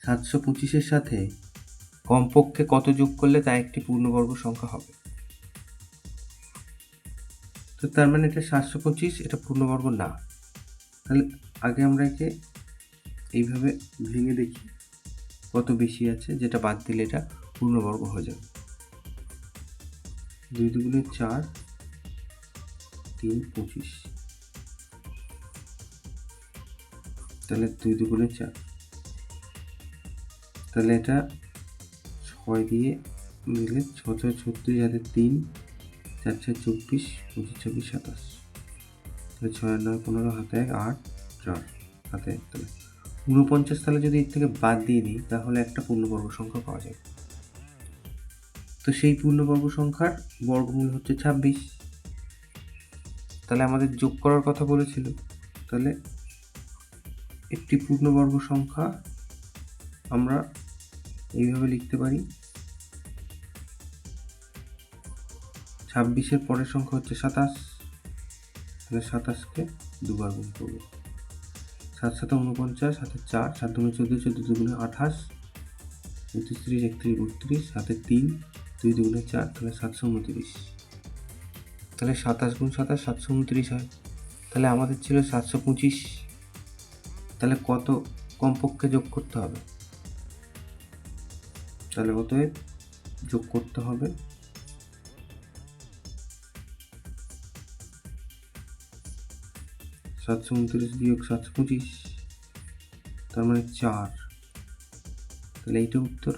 725-এর সাথে কমপক্ষে কত যোগ করলে তা একটি পূর্ণবর্গ সংখ্যা হবে? তো তার মানে এটা 725 এটা পূর্ণবর্গ না। তাহলে আগে আমরা একে এইভাবে ভেঙে দেখি কত বেশি আছে, যেটা বাদ দিলে এটা পূর্ণবর্গ হয়ে যাবে। 2 দুগুণে 4, 3 25, তাহলে 2 দুগুণে 4, তাহলে এটা 6 দিয়ে মিলে 6 6 36 হাতে 3, 4 4 24, 25 26 27, তাহলে 6 আর 9 15 হাতে 1 8 4 হাতে 1, তাহলে 49। তাহলে যদি এর থেকে বাদ দিয়ে দিই তাহলে একটা পূর্ণবর্গ সংখ্যা পাওয়া যাবে। তো সেই পূর্ণবর্গ সংখ্যার বর্গমূল হচ্ছে 26। তাহলে আমাদের যোগ করার কথা বলেছিল, তাহলে একটি পূর্ণবর্গ সংখ্যা আমরা এইভাবে লিখতে পারি, 26-এর পরের সংখ্যা হচ্ছে 27, তাহলে 27কে দুবার গুণ করবো। 7 7 49, হাতে 4, 7 দুগুণে 14, 14 দুগুণে 28, 29 30 31 32, হাতে 3, 2 দুগুণে 4, তাহলে 729। তাহলে 27 গুণ 27 729 হয়। তাহলে আমাদের ছিল 725। তাহলে কত কমপক্ষে যোগ করতে হবে? তাহলে অতএব যোগ করতে হবে 729 বিয়োগ 725, তার মানে 4। তাহলে এইটা উত্তর।